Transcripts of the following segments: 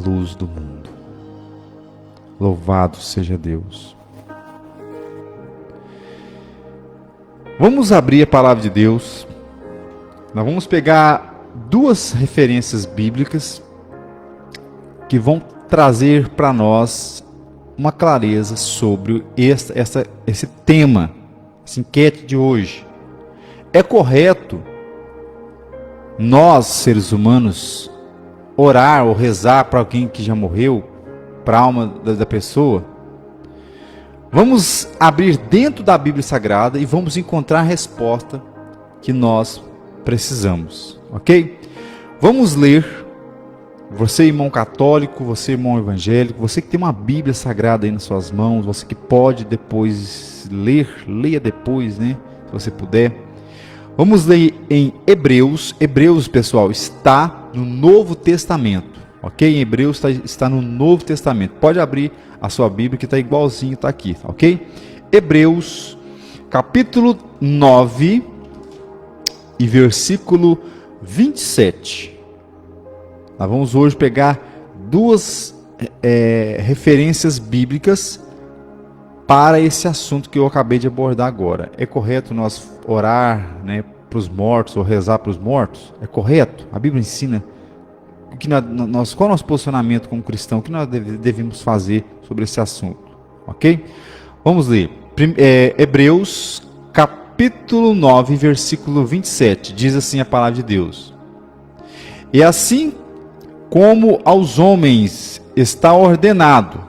luz do mundo. Louvado seja Deus. Vamos abrir a palavra de Deus. Nós vamos pegar duas referências bíblicas que vão trazer para nós uma clareza sobre esse tema, essa enquete de hoje. É correto nós, seres humanos, orar ou rezar para alguém que já morreu, para a alma da pessoa? Vamos abrir dentro da Bíblia Sagrada e vamos encontrar a resposta que nós precisamos, ok? Vamos ler. Você, irmão católico, você, irmão evangélico, você que tem uma Bíblia Sagrada aí nas suas mãos, você que pode depois ler, leia depois, né? Se você puder. Vamos ler em Hebreus. Hebreus, pessoal, está no Novo Testamento, ok? Em Hebreus está no Novo Testamento. Pode abrir a sua Bíblia que está igualzinho, está aqui, ok? Hebreus, capítulo 9 e versículo 27. Nós vamos hoje pegar duas referências bíblicas para esse assunto que eu acabei de abordar agora. É correto nós orar, né, para os mortos ou rezar para os mortos? É correto? A Bíblia ensina que qual é o nosso posicionamento como cristão, o que nós devemos fazer sobre esse assunto, ok? Vamos ler. Hebreus, capítulo 9, versículo 27. Diz assim a palavra de Deus: E assim como aos homens está ordenado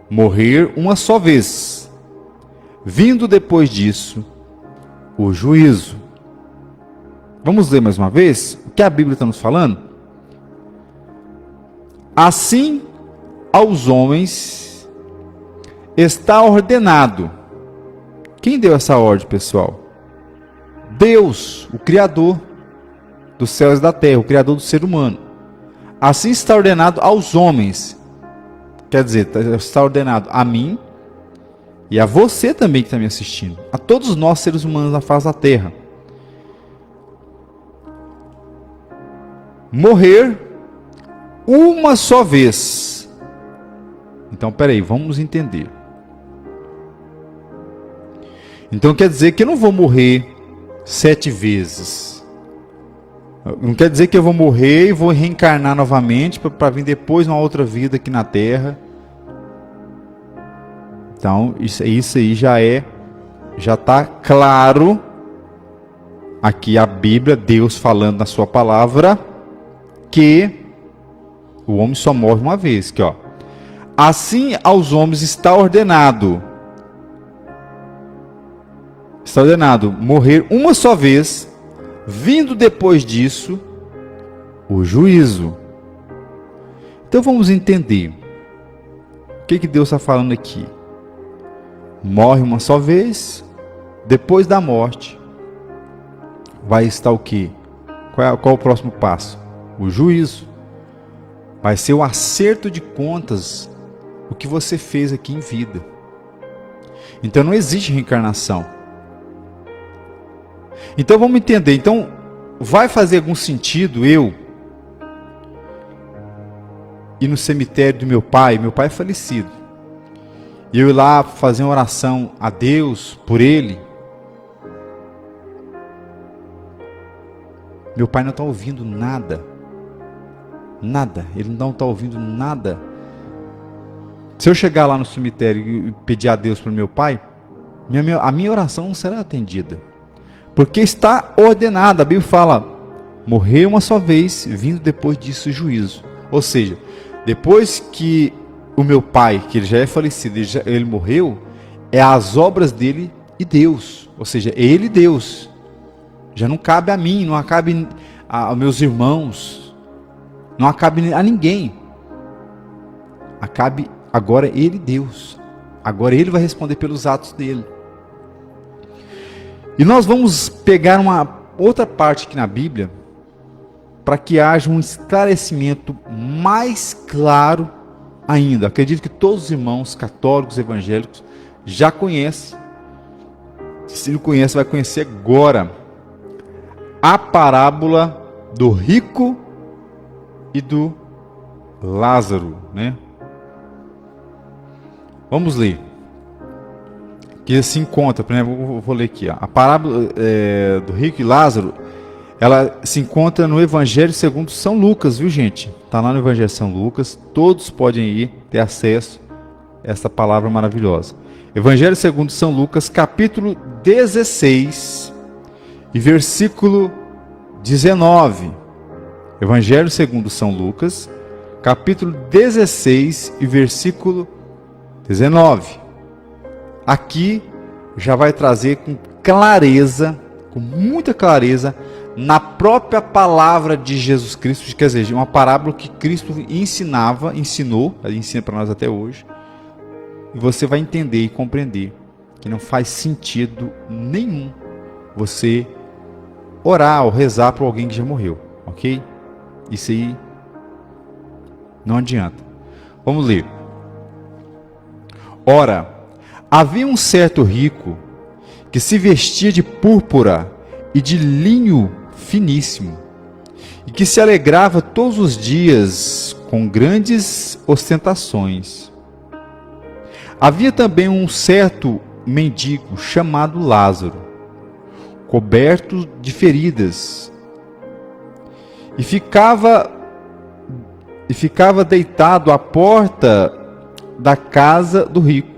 morrer uma só vez, vindo depois disso o juízo. Vamos ler mais uma vez o que a Bíblia está nos falando? Assim aos homens está ordenado. Quem deu essa ordem, pessoal? Deus, o Criador dos céus e da terra, o Criador do ser humano. Assim está ordenado aos homens. Quer dizer, está ordenado a mim e a você também que está me assistindo. A todos nós, seres humanos na face da terra. Morrer uma só vez. Então, peraí, vamos entender. Então quer dizer que eu não vou morrer 7 vezes. Não quer dizer que eu vou morrer e vou reencarnar novamente para vir depois uma outra vida aqui na Terra. Então, isso aí já está claro. Aqui a Bíblia, Deus falando na sua palavra, que o homem só morre uma vez. Aqui, ó. Assim aos homens está ordenado morrer uma só vez, vindo depois disso o juízo. Então vamos entender o que Deus está falando aqui. Morre uma só vez, depois da morte vai estar o quê? Qual é o próximo passo? O juízo. Vai ser o acerto de contas o que você fez aqui em vida. Então não existe reencarnação. Então vamos entender. Então vai fazer algum sentido eu ir no cemitério do meu pai é falecido, e eu ir lá fazer uma oração a Deus por ele? Meu pai não está ouvindo nada. Nada. Ele não está ouvindo nada. Se eu chegar lá no cemitério e pedir a Deus para o meu pai, a minha oração não será atendida. Porque está ordenado. A Bíblia fala: morrer uma só vez, vindo depois disso o juízo. Ou seja, depois que o meu pai, que ele já é falecido, ele morreu, é as obras dele e Deus. Ou seja, ele e Deus. Já não cabe a mim, não cabe aos meus irmãos, não cabe a ninguém. Cabe agora ele e Deus. Agora ele vai responder pelos atos dele. E nós vamos pegar uma outra parte aqui na Bíblia, para que haja um esclarecimento mais claro ainda. Acredito que todos os irmãos católicos, evangélicos, já conhecem. Se não conhece, vai conhecer agora a parábola do rico e do Lázaro, né? Vamos ler. Que se encontra, por exemplo, vou ler aqui, ó. A parábola do rico e Lázaro, ela se encontra no Evangelho segundo São Lucas, viu, gente? Está lá no Evangelho de São Lucas, todos podem ir ter acesso a essa palavra maravilhosa. Evangelho segundo São Lucas, capítulo 16 e versículo 19. Evangelho segundo São Lucas, capítulo 16 e versículo 19. Aqui já vai trazer com clareza, com muita clareza, na própria palavra de Jesus Cristo, quer dizer, uma parábola que Cristo ensinou, ele ensina para nós até hoje, e você vai entender e compreender que não faz sentido nenhum você orar ou rezar por alguém que já morreu, ok? Isso aí não adianta. Vamos ler. Ora, havia um certo rico que se vestia de púrpura e de linho finíssimo, e que se alegrava todos os dias com grandes ostentações. Havia também um certo mendigo chamado Lázaro, coberto de feridas, e ficava deitado à porta da casa do rico.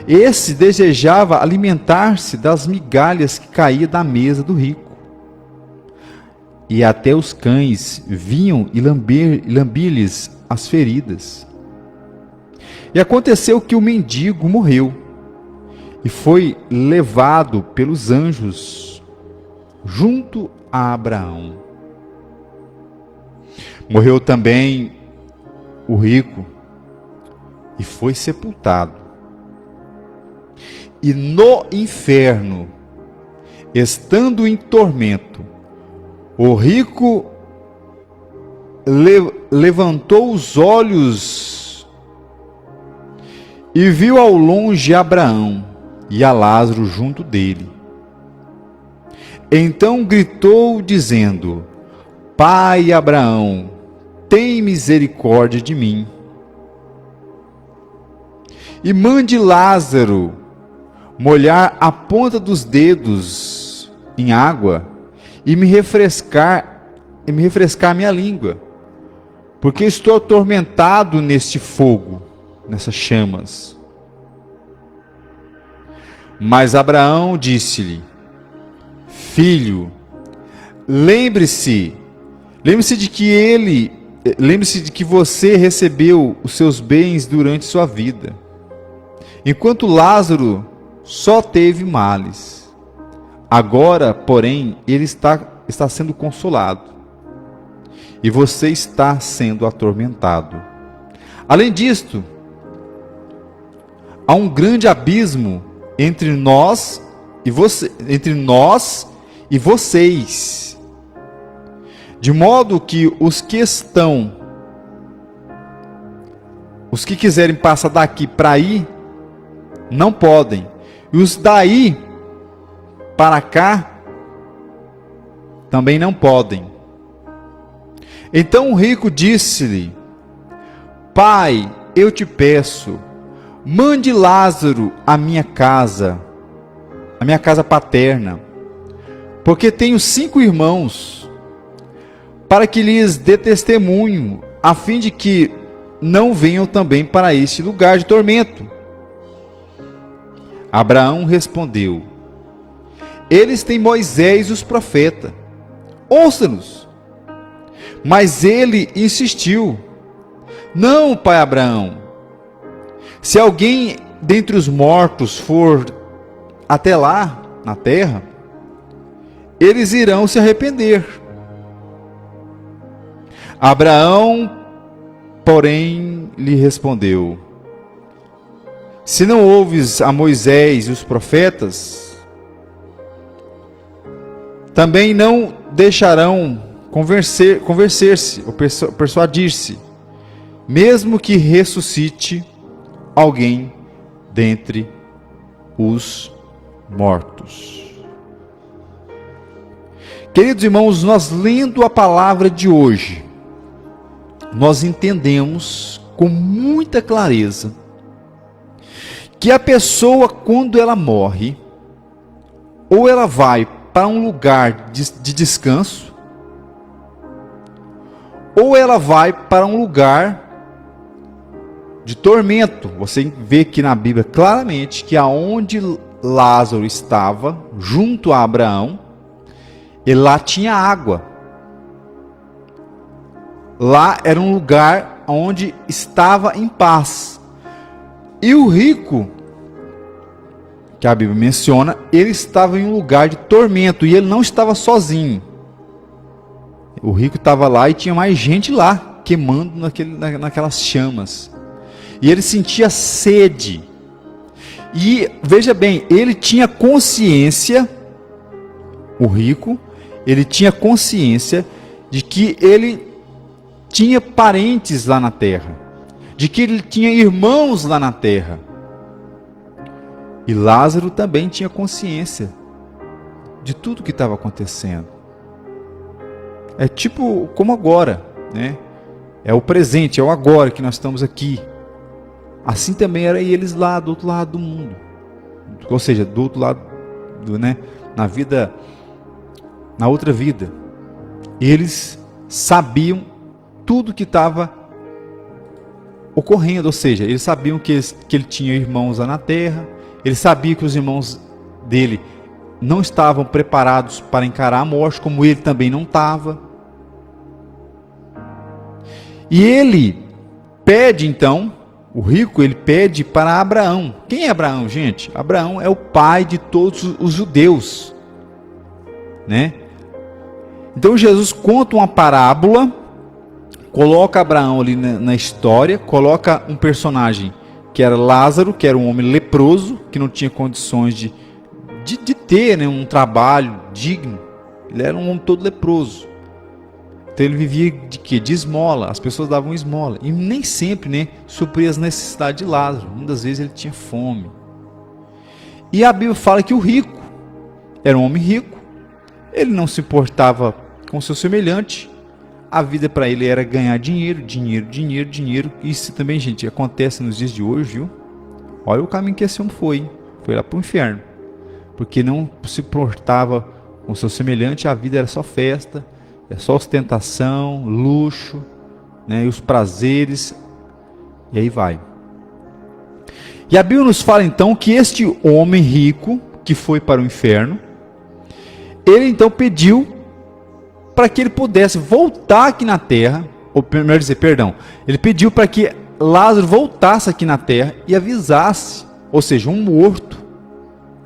Esse desejava alimentar-se das migalhas que caíam da mesa do rico. E até os cães vinham e lambiam-lhes as feridas. E aconteceu que o mendigo morreu e foi levado pelos anjos junto a Abraão. Morreu também o rico e foi sepultado. E no inferno, estando em tormento, o rico levantou os olhos e viu ao longe Abraão e a Lázaro junto dele. Então gritou, dizendo: Pai Abraão, tem misericórdia de mim, e mande Lázaro molhar a ponta dos dedos em água e me refrescar minha língua, porque estou atormentado neste fogo, nessas chamas. Mas Abraão disse-lhe: Filho, lembre-se de que você recebeu os seus bens durante sua vida, enquanto Lázaro só teve males. Agora, porém, ele está sendo consolado, e você está sendo atormentado. Além disto, há um grande abismo entre nós e vocês, de modo que os que quiserem passar daqui para aí, não podem. E os daí para cá também não podem. Então o rico disse-lhe: Pai, eu te peço, mande Lázaro à minha casa paterna, porque tenho 5 irmãos, para que lhes dê testemunho, a fim de que não venham também para este lugar de tormento. Abraão respondeu: Eles têm Moisés e os profetas, ouça-nos. Mas ele insistiu: Não, pai Abraão, se alguém dentre os mortos for até lá, na terra, eles irão se arrepender. Abraão, porém, lhe respondeu: Se não ouves a Moisés e os profetas, também não deixarão convencer-se ou persuadir-se, mesmo que ressuscite alguém dentre os mortos. Queridos irmãos, nós lendo a palavra de hoje, nós entendemos com muita clareza que a pessoa, quando ela morre, ou ela vai para um lugar de descanso, ou ela vai para um lugar de tormento. Você vê aqui na Bíblia claramente que aonde Lázaro estava, junto a Abraão, e lá tinha água. Lá era um lugar onde estava em paz. E o rico, que a Bíblia menciona, ele estava em um lugar de tormento, e ele não estava sozinho. O rico estava lá e tinha mais gente lá, queimando naquelas chamas. E ele sentia sede. E, veja bem, ele tinha consciência, o rico, ele tinha consciência de que ele tinha parentes lá na terra, de que ele tinha irmãos lá na terra. E Lázaro também tinha consciência de tudo que estava acontecendo. É tipo como agora, né? É o presente, é o agora que nós estamos aqui. Assim também era eles lá do outro lado do mundo. Ou seja, do outro lado, né? Na vida, na outra vida. Eles sabiam tudo que estava ocorrendo. Ou seja, eles sabiam que ele tinha irmãos lá na terra. Ele sabia que os irmãos dele não estavam preparados para encarar a morte, como ele também não estava. E ele pede então, o rico, ele pede para Abraão. Quem é Abraão, gente? Abraão é o pai de todos os judeus, né? Então Jesus conta uma parábola, coloca Abraão ali na história, coloca um personagem que era Lázaro, que era um homem leproso, que não tinha condições de ter, né, um trabalho digno. Ele era um homem todo leproso. Então ele vivia de quê? De esmola. As pessoas davam esmola. E nem sempre, né, supria as necessidades de Lázaro. Muitas vezes ele tinha fome. E a Bíblia fala que o rico era um homem rico. Ele não se importava com o seu semelhante. A vida para ele era ganhar dinheiro, dinheiro, dinheiro, dinheiro. Isso também, gente, acontece nos dias de hoje, viu? Olha o caminho que esse homem foi. Foi lá para o inferno. Porque não se importava com o seu semelhante. A vida era só festa, é só ostentação, luxo, né, e os prazeres. E aí vai. E a Bíblia nos fala então que este homem rico, que foi para o inferno, ele então pediu para que ele pudesse voltar aqui na terra, ou melhor dizer, perdão, ele pediu para que Lázaro voltasse aqui na terra e avisasse, ou seja, um morto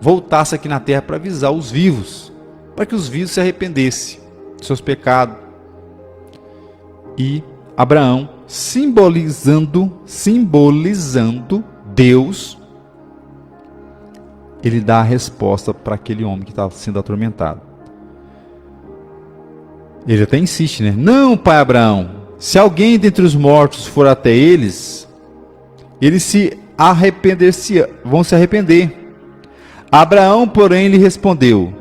voltasse aqui na terra para avisar os vivos, para que os vivos se arrependessem de seus pecados. E Abraão, simbolizando Deus, ele dá a resposta para aquele homem que estava sendo atormentado. Ele até insiste, né? Não, pai Abraão, se alguém dentre os mortos for até eles se vão se arrepender. Abraão, porém, lhe respondeu: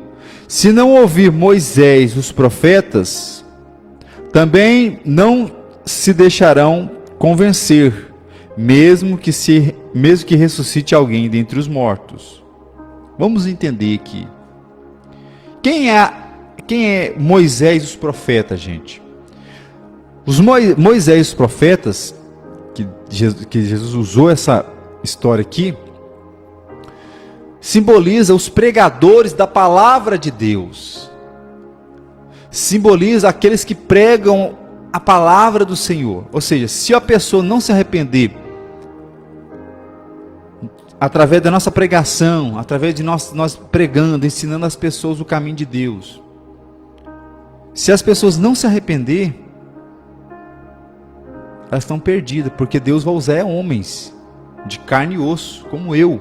se não ouvir Moisés os profetas, também não se deixarão convencer, mesmo que ressuscite alguém dentre os mortos. Vamos entender aqui. Quem é Moisés e os profetas, gente? Moisés e os profetas, que Jesus usou essa história aqui, simboliza os pregadores da palavra de Deus. Simboliza aqueles que pregam a palavra do Senhor. Ou seja, se a pessoa não se arrepender, através da nossa pregação, através de nós pregando, ensinando as pessoas o caminho de Deus, se as pessoas não se arrepender, elas estão perdidas, porque Deus vai usar homens de carne e osso, como eu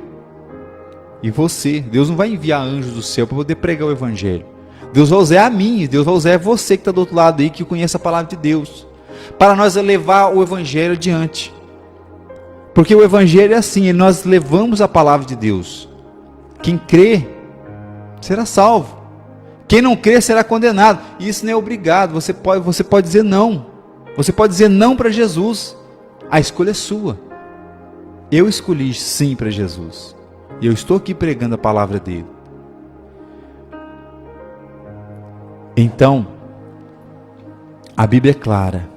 e você. Deus não vai enviar anjos do céu para poder pregar o evangelho. Deus vai usar a mim, Deus vai usar você que está do outro lado aí, que conhece a palavra de Deus, para nós levar o evangelho adiante. Porque o evangelho é assim, nós levamos a palavra de Deus. Quem crê será salvo. Quem não crê será condenado. E isso não é obrigado, você pode dizer não. Você pode dizer não para Jesus. A escolha é sua. Eu escolhi sim para Jesus. E eu estou aqui pregando a palavra dele. Então, a Bíblia é clara.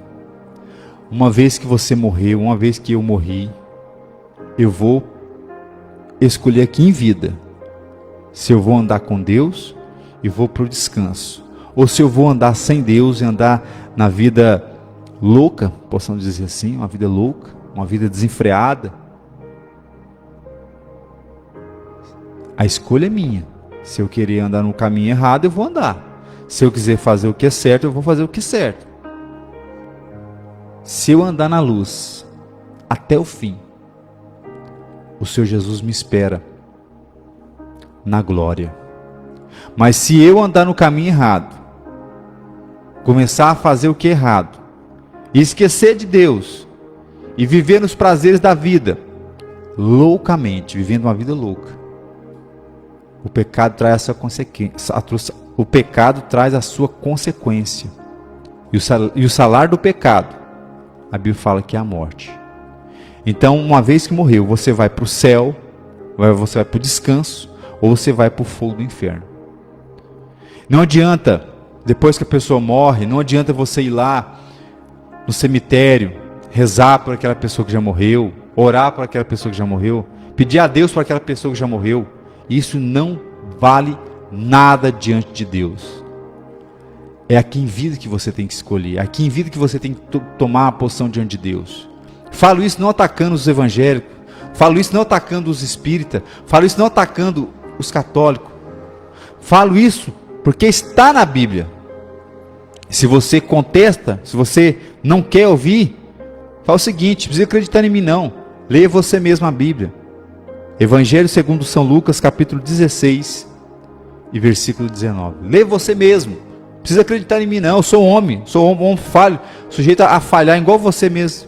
Uma vez que você morreu, uma vez que eu morri, eu vou escolher aqui em vida se eu vou andar com Deus e vou para o descanso, ou se eu vou andar sem Deus e andar na vida louca, possamos dizer assim, uma vida louca, uma vida desenfreada. A escolha é minha. Se eu querer andar no caminho errado, eu vou andar. Se eu quiser fazer o que é certo, eu vou fazer o que é certo. Se eu andar na luz até o fim, o Senhor Jesus me espera na glória. Mas se eu andar no caminho errado, começar a fazer o que é errado, e esquecer de Deus, e viver nos prazeres da vida, loucamente, vivendo uma vida louca, o pecado traz a sua consequência. O pecado traz a sua consequência. E o salário do pecado, a Bíblia fala que é a morte. Então, uma vez que morreu, você vai para o céu, você vai para o descanso, ou você vai para o fogo do inferno. Não adianta, depois que a pessoa morre, não adianta você ir lá no cemitério, rezar por aquela pessoa que já morreu, orar por aquela pessoa que já morreu, pedir a Deus por aquela pessoa que já morreu. Isso não vale nada diante de Deus. É aqui em vida que você tem que escolher, é aqui em vida que você tem que tomar a posição diante de Deus. Falo isso não atacando os evangélicos, falo isso não atacando os espíritas, falo isso não atacando os católicos, falo isso porque está na Bíblia. Se você contesta, se você não quer ouvir, fala o seguinte: precisa acreditar em mim não, leia você mesmo a Bíblia. Evangelho segundo São Lucas, capítulo 16 e versículo 19. Leia você mesmo. Precisa acreditar em mim não, eu sou um homem falho, sujeito a falhar igual você mesmo.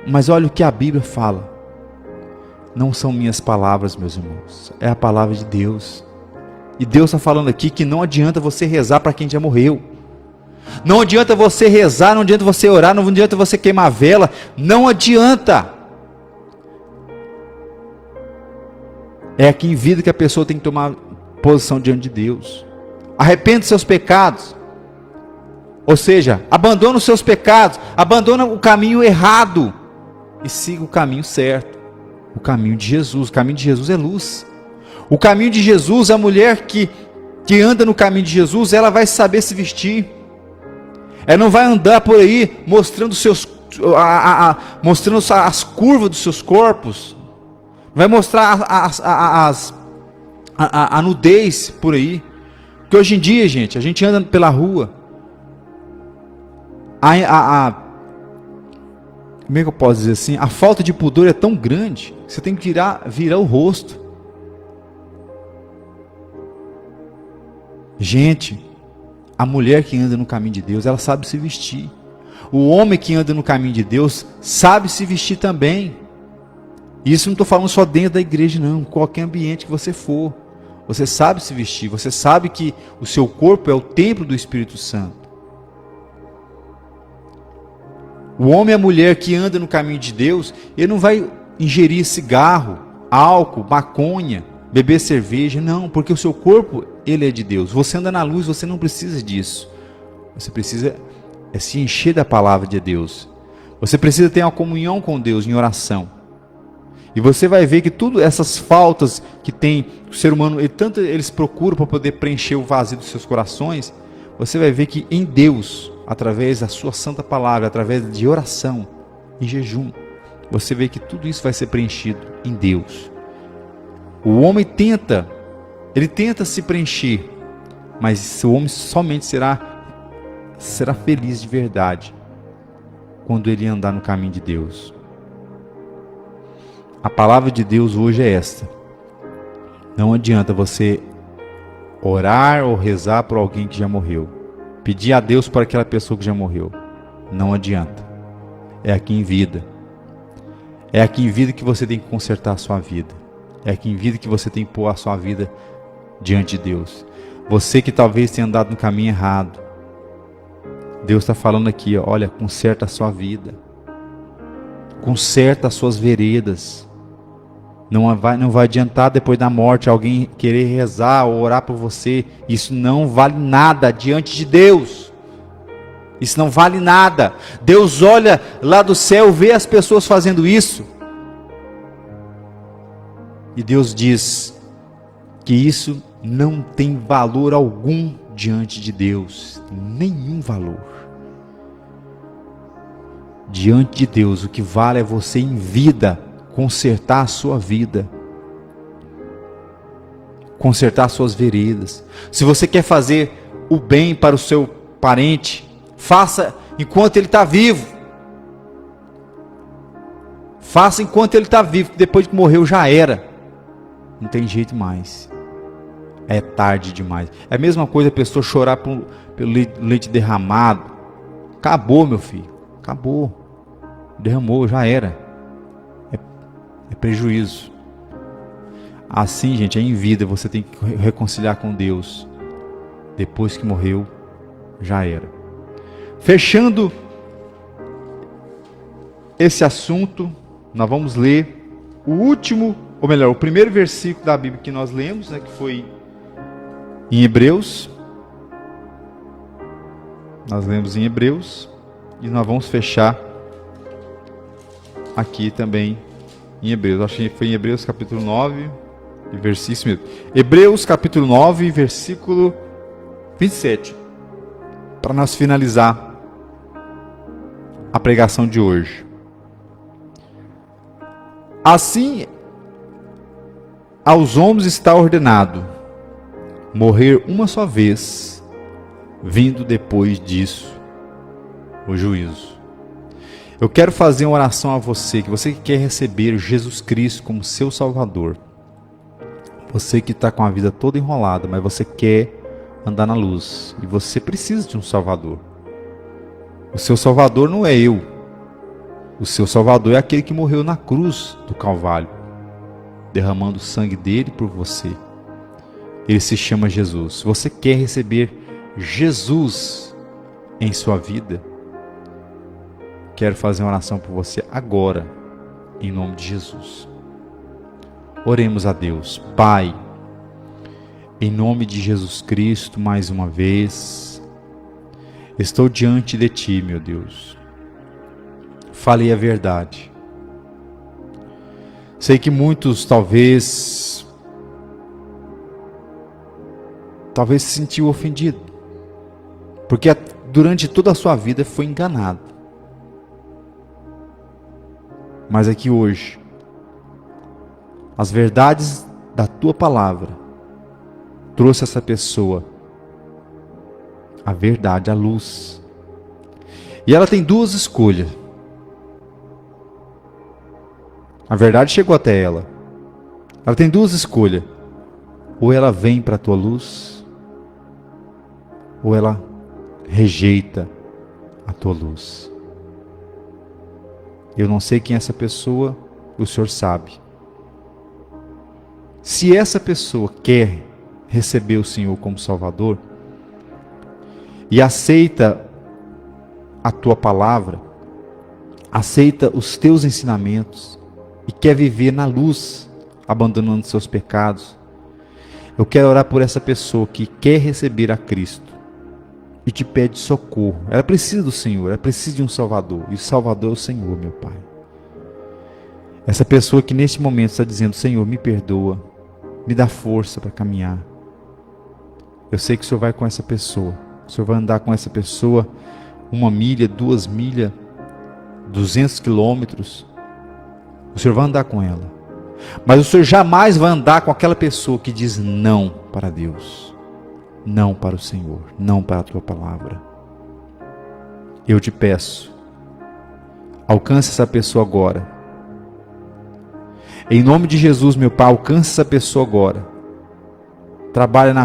Mas olha o que a Bíblia fala. Não são minhas palavras, meus irmãos, é a palavra de Deus. E Deus está falando aqui que não adianta você rezar para quem já morreu. Não adianta você rezar, não adianta você orar, não adianta você queimar vela, não adianta. É aqui em vida que a pessoa tem que tomar posição diante de Deus. Arrependa dos seus pecados. Ou seja, abandona os seus pecados, abandona o caminho errado e siga o caminho certo. O caminho de Jesus. O caminho de Jesus é luz. O caminho de Jesus, a mulher que anda no caminho de Jesus, ela vai saber se vestir. Ela não vai andar por aí mostrando mostrando as curvas dos seus corpos. Vai mostrar a nudez por aí. Porque hoje em dia, gente, a gente anda pela rua. Como é que eu posso dizer assim? A falta de pudor é tão grande que você tem que virar o rosto. Gente, a mulher que anda no caminho de Deus, ela sabe se vestir. O homem que anda no caminho de Deus sabe se vestir também. Isso não estou falando só dentro da igreja, não. Qualquer ambiente que você for, você sabe se vestir. Você sabe que o seu corpo é o templo do Espírito Santo. O homem e a mulher que anda no caminho de Deus, ele não vai ingerir cigarro, álcool, maconha, beber cerveja, não, porque o seu corpo, ele é de Deus. Você anda na luz, você não precisa disso. Você precisa se encher da palavra de Deus. Você precisa ter uma comunhão com Deus em oração. E você vai ver que tudo essas faltas que tem o ser humano, tanto eles procuram para poder preencher o vazio dos seus corações, você vai ver que em Deus, através da sua santa palavra, através de oração e jejum, você vê que tudo isso vai ser preenchido em Deus. O homem tenta se preencher, mas o homem somente será feliz de verdade quando ele andar no caminho de Deus. A palavra de Deus hoje é esta: não adianta você orar ou rezar por alguém que já morreu, pedir a Deus por aquela pessoa que já morreu, não adianta. É aqui em vida. É aqui em vida que você tem que consertar a sua vida. É aqui em vida que você tem que pôr a sua vida diante de Deus. Você que talvez tenha andado no caminho errado, Deus está falando aqui, olha, conserta a sua vida. Conserta as suas veredas. Não vai adiantar depois da morte alguém querer rezar ou orar por você. Isso não vale nada diante de Deus. Isso não vale nada. Deus olha lá do céu, vê as pessoas fazendo isso. E Deus diz que isso não tem valor algum diante de Deus. Nenhum valor. Diante de Deus, o que vale é você em vida consertar a sua vida, consertar suas veredas. Se você quer fazer o bem para o seu parente, faça enquanto ele está vivo. Faça enquanto ele está vivo, depois que morreu já era. Não tem jeito mais. É tarde demais. É a mesma coisa a pessoa chorar pelo leite derramado. Acabou, meu filho. Acabou. Derramou, já era. É prejuízo. Assim, gente, é em vida. Você tem que reconciliar com Deus. Depois que morreu, já era. Fechando esse assunto, nós vamos ler o último, ou melhor, o primeiro versículo da Bíblia que nós lemos, né, que foi em Hebreus. Nós lemos em Hebreus. E nós vamos fechar aqui também em Hebreus. Acho que foi em Hebreus capítulo 9, e versículo mesmo. Hebreus capítulo 9, versículo 27. Para nós finalizar a pregação de hoje. Assim, aos homens está ordenado morrer uma só vez, vindo depois disso o juízo. Eu quero fazer uma oração a você, que você que quer receber Jesus Cristo como seu Salvador. Você que está com a vida toda enrolada, mas você quer andar na luz. E você precisa de um Salvador. O seu Salvador não é eu. O seu Salvador é aquele que morreu na cruz do Calvário, derramando o sangue dele por você. Ele se chama Jesus. Se você quer receber Jesus em sua vida, quero fazer uma oração por você agora, em nome de Jesus. Oremos a Deus. Pai, em nome de Jesus Cristo, mais uma vez, estou diante de Ti, meu Deus. Falei a verdade. Sei que muitos talvez se sentiu ofendido, porque durante toda a sua vida foi enganado. Mas aqui hoje, as verdades da Tua palavra trouxe a essa pessoa a verdade, a luz. E ela tem duas escolhas. A verdade chegou até ela. Ela tem duas escolhas. Ou ela vem para a Tua luz, ou ela rejeita a Tua luz. Eu não sei quem é essa pessoa, o Senhor sabe. Se essa pessoa quer receber o Senhor como Salvador e aceita a Tua palavra, aceita os Teus ensinamentos e quer viver na luz, abandonando seus pecados, eu quero orar por essa pessoa que quer receber a Cristo e te pede socorro. Ela precisa do Senhor, ela precisa de um Salvador. E o Salvador é o Senhor, meu Pai. Essa pessoa que neste momento está dizendo: Senhor, me perdoa, me dá força para caminhar. Eu sei que o Senhor vai com essa pessoa. O Senhor vai andar com essa pessoa 1 milha, 2 milhas, 200 quilômetros. O Senhor vai andar com ela. Mas o Senhor jamais vai andar com aquela pessoa que diz não para Deus. Não para o Senhor, não para a Tua palavra. Eu te peço, alcance essa pessoa agora. Em nome de Jesus, meu Pai, alcance essa pessoa agora. Trabalha na